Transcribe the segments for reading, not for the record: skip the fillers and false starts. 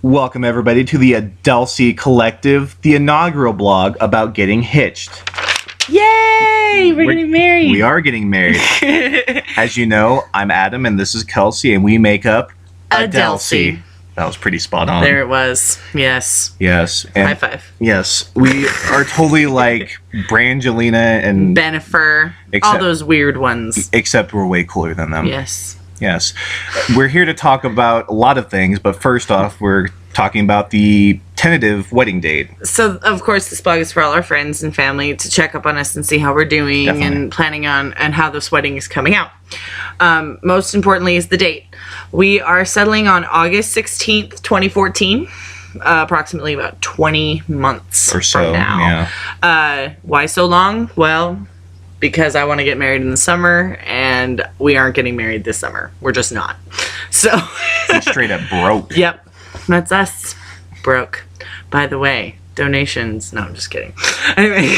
Welcome, everybody, to the Adelsey Collective, the inaugural blog about getting hitched. Yay! We're getting married. We are getting married. As you know, I'm Adam, and this is Kelsey, and we make up Adelsey. That was pretty spot on. There it was. Yes. Yes. And high five. Yes. We are totally like Brangelina and Benifer. All those weird ones. Except we're way cooler than them. Yes. Yes. We're here to talk about a lot of things, but first off, we're talking about the tentative wedding date. So, of course, this blog is for all our friends and family to check up on us and see how we're doing. Definitely. And planning on and how this wedding is coming out. Most importantly is the date. We are settling on August 16th, 2014. Approximately about 20 months or so, from now. Yeah. Why so long? Well, because I want to get married in the summer, and we aren't getting married this summer. We're just not. So we're straight up broke. Yep. That's us. Broke. By the way, donations. No, I'm just kidding. Anyway.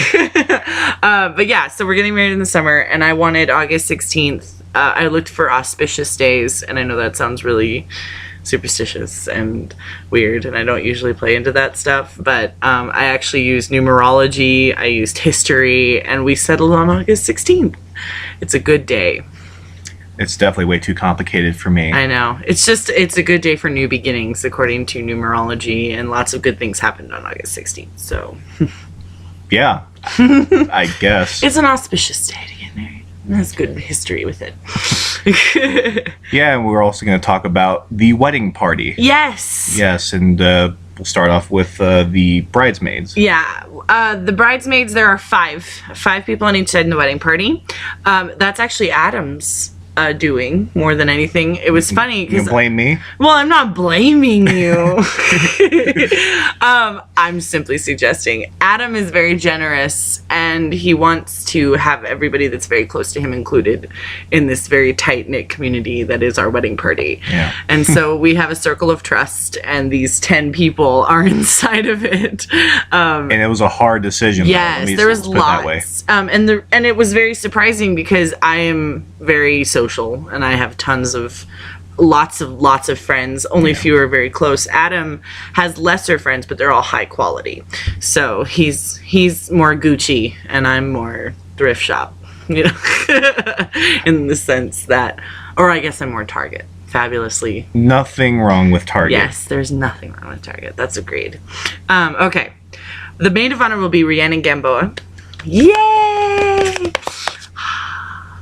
But yeah, so we're getting married in the summer, and I wanted August 16th. I looked for auspicious days, and I know that sounds really superstitious and weird, and I don't usually play into that stuff, but I actually used numerology, I used history, and we settled on August 16th. It's a good day. It's definitely way too complicated for me. I know. It's a good day for new beginnings, according to numerology, and lots of good things happened on August 16th, so. Yeah, I guess. It's an auspicious day to get married. That's good history with it. Yeah, and we're also going to talk about the wedding party. Yes. Yes, and we'll start off with the bridesmaids. Yeah, the bridesmaids, there are five people on each side in the wedding party. That's actually Adam's doing more than anything. It was funny. You blame me? Well, I'm not blaming you. I'm simply suggesting Adam is very generous, and he wants to have everybody that's very close to him included in this very tight-knit community that is our wedding party. Yeah. And so we have a circle of trust, and these 10 people are inside of it. And it was a hard decision. Yes, there was lots. And it was very surprising because I am very social, and I have tons of lots of friends. Only few are very close. Adam has lesser friends, but they're all high quality. So he's more Gucci, and I'm more thrift shop. You know, in the sense that, or I guess I'm more Target. Fabulously. Nothing wrong with Target. Yes, there's nothing wrong with Target. That's agreed. Okay, the maid of honor will be Rhiannon Gamboa. Yay!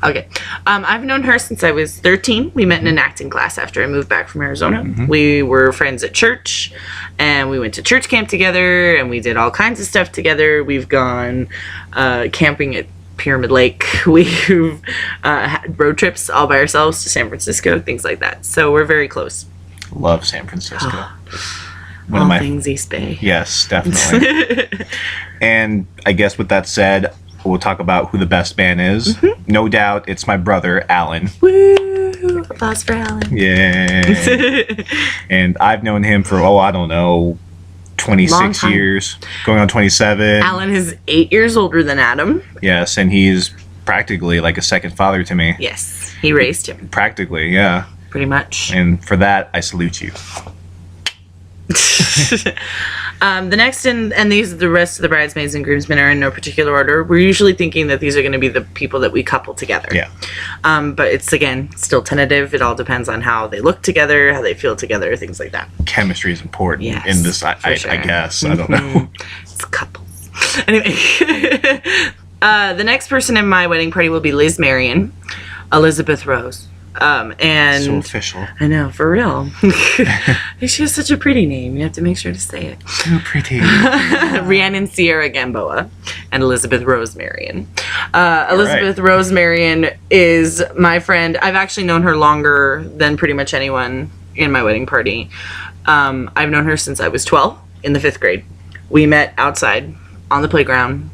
Okay. I've known her since I was 13. We met in an acting class after I moved back from Arizona. Mm-hmm. We were friends at church, and we went to church camp together, and we did all kinds of stuff together. We've gone camping at Pyramid Lake. We've had road trips all by ourselves to San Francisco, things like that. So we're very close. Love San Francisco. One of my things East Bay. Yes, definitely. And I guess with that said, we'll talk about who the best man is. Mm-hmm. No doubt, it's my brother, Alan. Woo! Applause for Alan. Yay! And I've known him for, I don't know, 26 years. Going on 27. Alan is 8 years older than Adam. Yes, and he's practically like a second father to me. Yes, he raised him. Practically, yeah. Pretty much. And for that, I salute you. The next and the rest of the bridesmaids and groomsmen are in no particular order. We're usually thinking that these are going to be the people that we couple together. Yeah. But it's, again, still tentative. It all depends on how they look together, how they feel together, things like that. Chemistry is important in this, I guess. I don't know. It's couples. Anyway, the next person in my wedding party will be Liz Marion, Elizabeth Rose. And so official. I know, for real. She has such a pretty name. You have to make sure to say it. So pretty. Rhiannon Sierra Gamboa and Elizabeth Rose Marion. Elizabeth Rose Marion is my friend. I've actually known her longer than pretty much anyone in my wedding party. I've known her since I was 12 in the 5th grade. We met outside on the playground.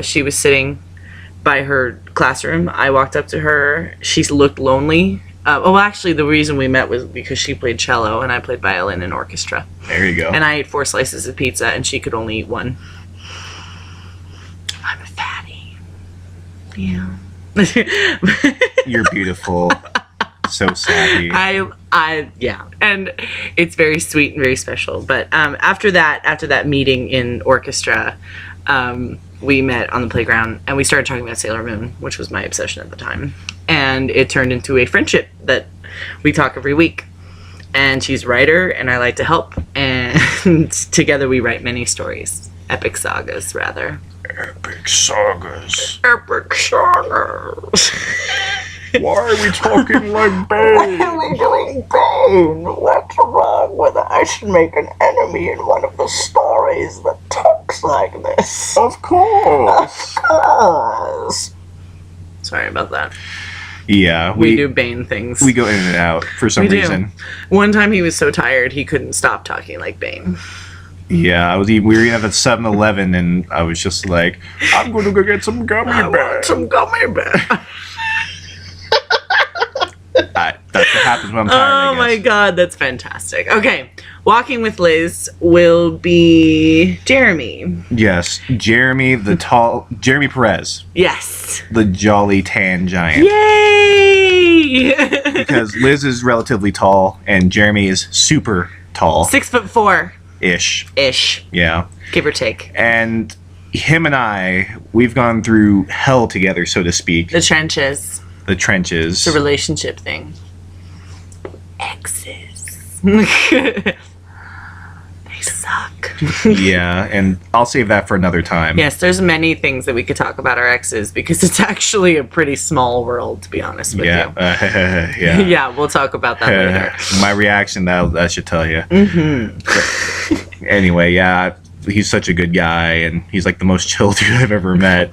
She was sitting by her classroom. I walked up to her. She looked lonely. Actually, the reason we met was because she played cello and I played violin and orchestra. There you go. And I ate 4 slices of pizza and she could only eat 1. I'm a fatty. Yeah. You're beautiful. So sappy. Yeah, and it's very sweet and very special. But after that meeting in orchestra, we met on the playground and we started talking about Sailor Moon, which was my obsession at the time. And it turned into a friendship that we talk every week. And she's a writer and I like to help. And together we write many stories. Epic sagas, rather. Epic sagas. Epic sagas. Why are we talking like Bane? Why are we doing Bane? What's wrong with it? I should make an enemy in one of the stories that talks like this. Of course. Of course. Sorry about that. Yeah, we do Bane things. We go in and out for some reason. One time he was so tired he couldn't stop talking like Bane. Yeah, we were eating at the 7-Eleven and I was just like, I'm going to go get some gummy bears. I want some gummy bears. That's what happens when I'm tired. Oh my god, that's fantastic. Okay, walking with Liz will be Jeremy. Yes, Jeremy Perez. Yes. The jolly tan giant. Yay! Because Liz is relatively tall and Jeremy is super tall. 6'4". Ish. Yeah. Give or take. And him and I, we've gone through hell together, so to speak. The trenches. It's a relationship thing. Exes. They suck. Yeah, and I'll save that for another time. Yes, there's many things that we could talk about our exes because it's actually a pretty small world, to be honest with you. Yeah. Yeah, we'll talk about that later. My reaction, that should tell you. Mm-hmm. Anyway, yeah, he's such a good guy, and he's like the most chill dude I've ever met.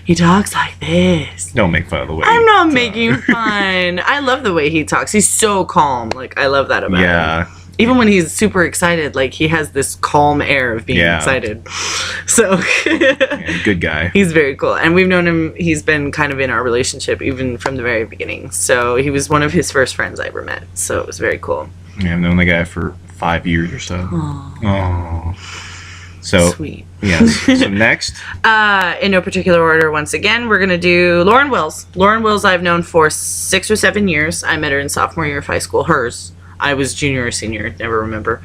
He talks like this. Don't make fun of the way I'm not making fun. I love the way he talks. He's so calm. Like, I love that about him. Even when he's super excited, like, he has this calm air of being excited. So, good guy. He's very cool. And we've known him, he's been kind of in our relationship even from the very beginning. So, he was one of his first friends I ever met. So, it was very cool. Yeah, I've known the guy for 5 years or so. Aww. So, sweet. Yes. So next? In no particular order, once again, we're going to do Lauren Wills. Lauren Wills I've known for 6 or 7 years. I met her in sophomore year of high school. Hers. I was junior or senior. Never remember.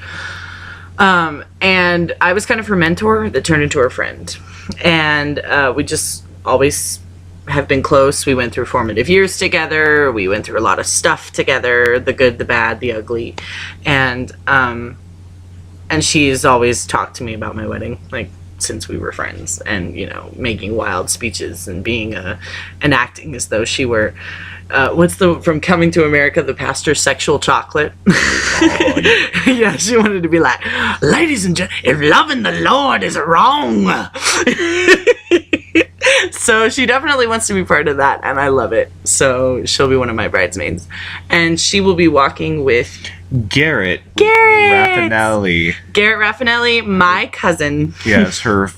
And I was kind of her mentor that turned into her friend. And we just always have been close. We went through formative years together. We went through a lot of stuff together. The good, the bad, the ugly. And she's always talked to me about my wedding, like, since we were friends, and, you know, making wild speeches and being and acting as though she were, from Coming to America, the pastor's sexual chocolate. Oh, yeah. Yeah, she wanted to be like, ladies and gentlemen, if loving the Lord is wrong. So she definitely wants to be part of that, and I love it. So she'll be one of my bridesmaids. And she will be walking with Garrett Raffinelli. Garrett Raffinelli, my cousin. Yes, her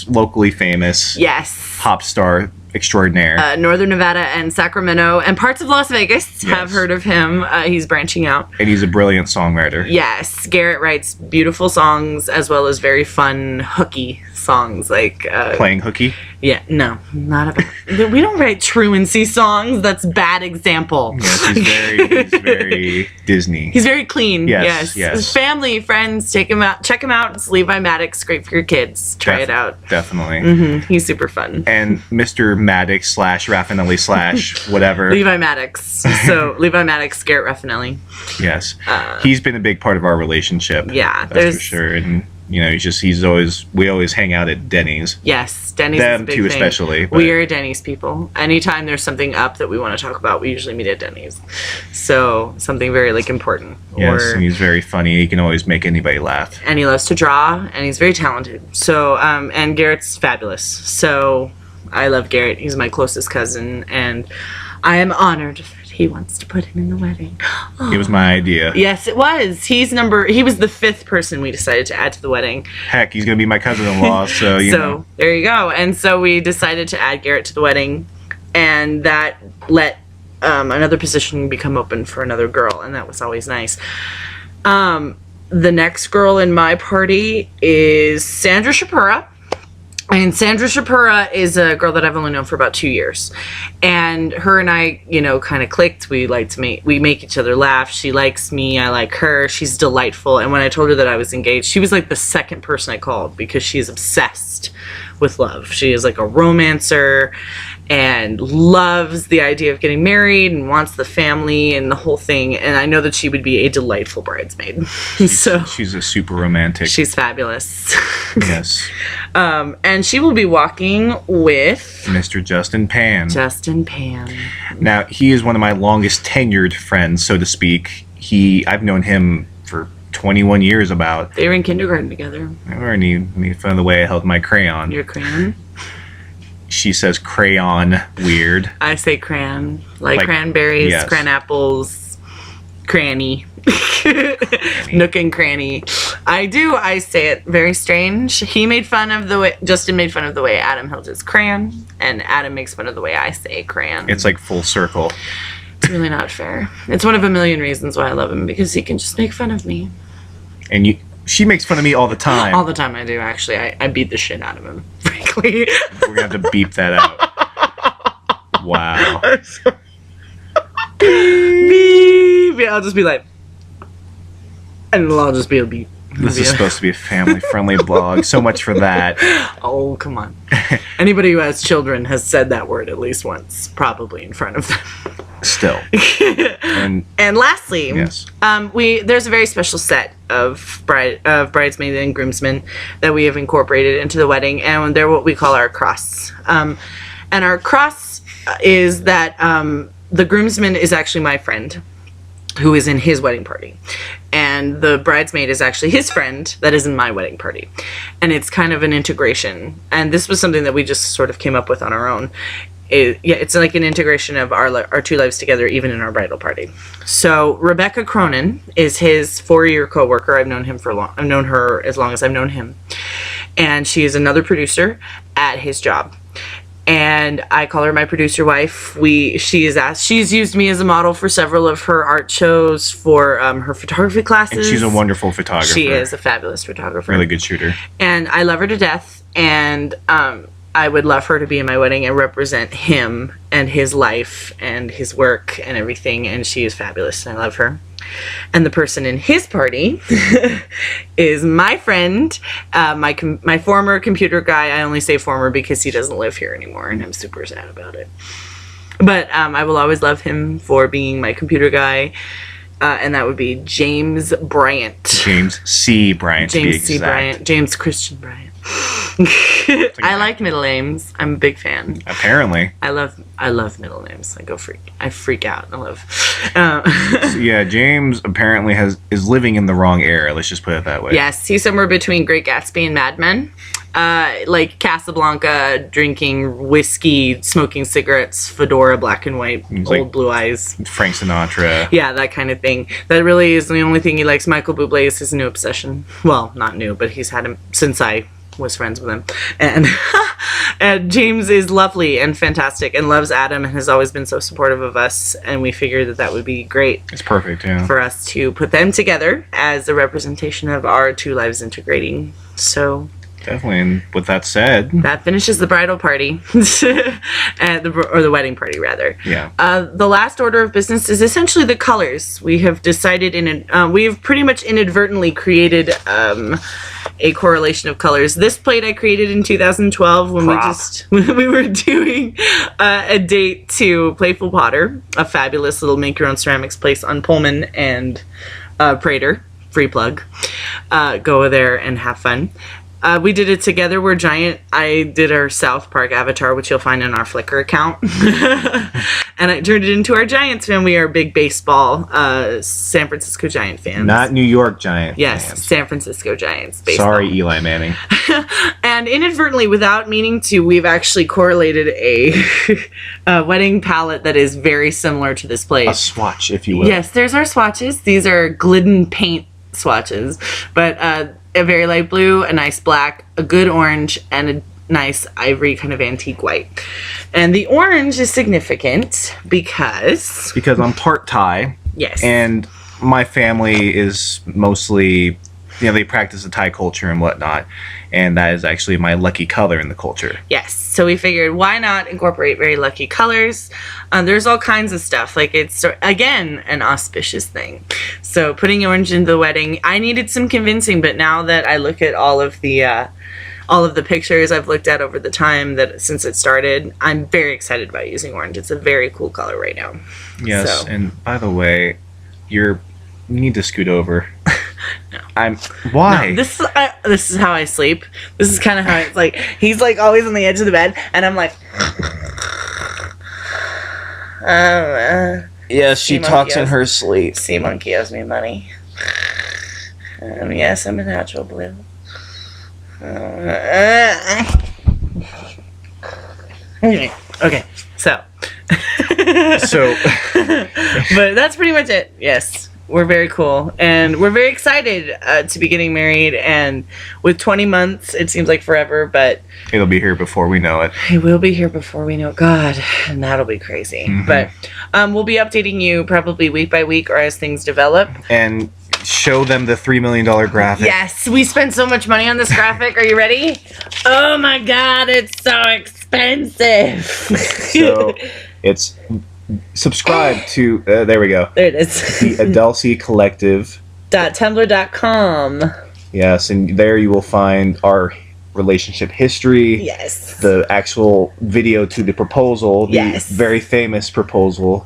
locally famous pop star extraordinaire. Northern Nevada and Sacramento and parts of Las Vegas have heard of him. He's branching out. And he's a brilliant songwriter. Yes, Garrett writes beautiful songs as well as very fun, hooky songs. Like Playing hooky? Yeah, no, not about. We don't write truancy songs. That's bad example. Yes, he's very Disney. He's very clean. Yes. His family, friends, check him out. It's Levi Maddox. Great for your kids. Try it out. Definitely. Mm-hmm. He's super fun. And Mr. Maddox / Raffinelli / whatever. Levi Maddox. So Levi Maddox, Garrett Raffinelli. Yes. He's been a big part of our relationship. Yeah. That's for sure. And you know, we always hang out at Denny's. Yes, Denny's Them is a big too, thing. especially. But we are Denny's people. Anytime there's something up that we want to talk about, we usually meet at Denny's. So something very important. Yes, and he's very funny. He can always make anybody laugh. And he loves to draw, and he's very talented. So and Garrett's fabulous. So I love Garrett. He's my closest cousin, and I am honored he wants to put him in the wedding. Oh. It was my idea. Yes, it was. He was the 5th person we decided to add to the wedding. Heck, he's going to be my cousin-in-law, so you know. There you go. And so we decided to add Garrett to the wedding, and that let another position become open for another girl, and that was always nice. The next girl in my party is Sandra Shapura. And Sandra Shapura is a girl that I've only known for about 2 years. And her and I, kind of clicked. We make each other laugh. She likes me. I like her. She's delightful. And when I told her that I was engaged, she was like the second person I called because she's obsessed with love. She is like a romancer and loves the idea of getting married and wants the family and the whole thing. And I know that she would be a delightful bridesmaid. She's a super romantic. She's fabulous. Yes. And she will be walking with Mr. Justin Pan. Justin Pan. Now, he is one of my longest tenured friends, so to speak. I've known him for 21 years about. They were in kindergarten together. And he made fun of the way I held my crayon. Your crayon? She says crayon, weird. I say crayon. Like cranberries, yes. cran apples, cranny. Nook and cranny. I say it very strange. Justin made fun of the way Adam held his crayon, and Adam makes fun of the way I say crayon. It's like full circle. It's really not fair. It's one of a million reasons why I love him, because he can just make fun of me. And she makes fun of me all the time. All the time I do, actually. I beat the shit out of him, frankly. We're going to have to beep that out. Wow. Beep. I'll just be like... And it'll all just be a beep. This is supposed to be a family-friendly blog. So much for that. Oh, come on. Anybody who has children has said that word at least once, probably in front of them. Still. And lastly, yes. There's a very special set of bridesmaids and groomsmen that we have incorporated into the wedding, and they're what we call our cross. And our cross is that the groomsman is actually my friend, who is in his wedding party. And the bridesmaid is actually his friend that is in my wedding party. And it's kind of an integration. And this was something that we just sort of came up with on our own. It's like an integration of our two lives together, even in our bridal party. So Rebecca Cronin is his 4-year co-worker. I've known her as long as I've known him. And she is another producer at his job. And I call her my producer wife. She's used me as a model for several of her art shows, for her photography classes. And she's a wonderful photographer. She is a fabulous photographer. Really good shooter. And I love her to death. And I would love her to be in my wedding and represent him and his life and his work and everything. And she is fabulous. And I love her. And the person in his party is my friend, my former computer guy. I only say former because he doesn't live here anymore, and I'm super sad about it. But I will always love him for being my computer guy, and that would be James Bryant. James C. Bryant, to be exact. James C. Bryant. James Christian Bryant. I like middle names. I'm a big fan. Apparently. I love middle names. I freak out. I love. So yeah, James apparently is living in the wrong era. Let's just put it that way. Yes, he's somewhere between Great Gatsby and Mad Men. Like Casablanca, drinking whiskey, smoking cigarettes, fedora, black and white, old like blue eyes. Frank Sinatra. Yeah, that kind of thing. That really is the only thing he likes. Michael Bublé is his new obsession. Well, not new, but he's had him since I was friends with him. And James is lovely and fantastic and loves Adam and has always been so supportive of us, and we figured that would be great. It's perfect, yeah. For us to put them together as a representation of our two lives integrating. So definitely. And with that said, that finishes the bridal party, or the wedding party, rather. Yeah. The last order of business is essentially the colors. We have decided we have pretty much inadvertently created a correlation of colors. This plate I created in 2012 when we were doing a date to Playful Potter, a fabulous little make your own ceramics place on Pullman and Prater. Free plug. Go there and have fun. We did it together. We're giant. I did our South Park avatar, which you'll find in our Flickr account. And I turned it into our Giants fan. We are big baseball, San Francisco Giant fans. Not New York Giant Yes, fans. San Francisco Giants baseball. Sorry, Eli Manning. And inadvertently, without meaning to, we've actually correlated a wedding palette that is very similar to this plate. A swatch, if you will. Yes, there's our swatches. These are Glidden paint swatches. But a very light blue, a nice black, a good orange, and a nice ivory kind of antique white. And the orange is significant because I'm part Thai. Yes. And my family is mostly they practice the Thai culture and whatnot, and that is actually my lucky color in the culture. Yes, so we figured why not incorporate very lucky colors. There's all kinds of stuff, like it's again an auspicious thing. So putting orange into the wedding, I needed some convincing, but now that I look at all of the pictures I've looked at over the time that since it started, I'm very excited about using orange. It's a very cool color right now. Yes, so. And by the way, you need to scoot over. No. Why? No, this is how I sleep. This is kind of how it's like. He's like always on the edge of the bed, and I'm like. Yes, she talks in her sleep. Sea monkey owes me money. Yes, I'm a natural blue. Anyway, okay, so. But that's pretty much it. Yes, we're very cool, and we're very excited to be getting married. And with 20 months, it seems like forever, but it'll be here before we know it. It will be here before we know it. God, and that'll be crazy. Mm-hmm. But we'll be updating you probably week by week or as things develop. And show them the $3 million graphic. Yes, we spent so much money on this graphic. Are you ready? Oh my God, it's so expensive. So it's subscribe to there we go. There it is. The Adelsey Collective. .tumblr.com. Yes, and there you will find our relationship history. Yes. The actual video to the proposal, the very famous proposal,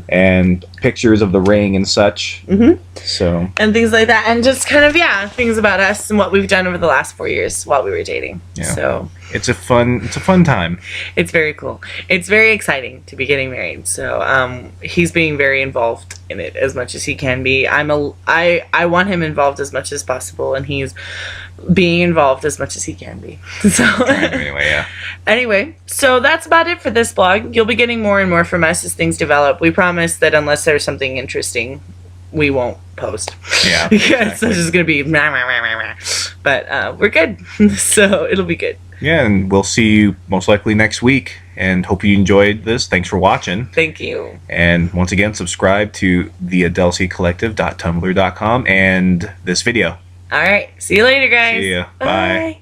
and pictures of the ring and such. Mm-hmm. So. And things like that, and just kind of things about us and what we've done over the last 4 years while we were dating. Yeah. So. It's a fun time. It's very cool. It's very exciting to be getting married. So he's being very involved in it as much as he can be. I want him involved as much as possible, and he's being involved as much as he can be. So anyway, so that's about it for this blog. You'll be getting more and more from us as things develop. We promise that unless there's something interesting, we won't post. Yeah. Because it's just gonna be but we're good. So it'll be good. Yeah, and we'll see you most likely next week, and hope you enjoyed this. Thanks for watching. Thank you. And once again, subscribe to the AdelseyCollective.tumblr.com and this video. All right. See you later, guys. See ya. Bye.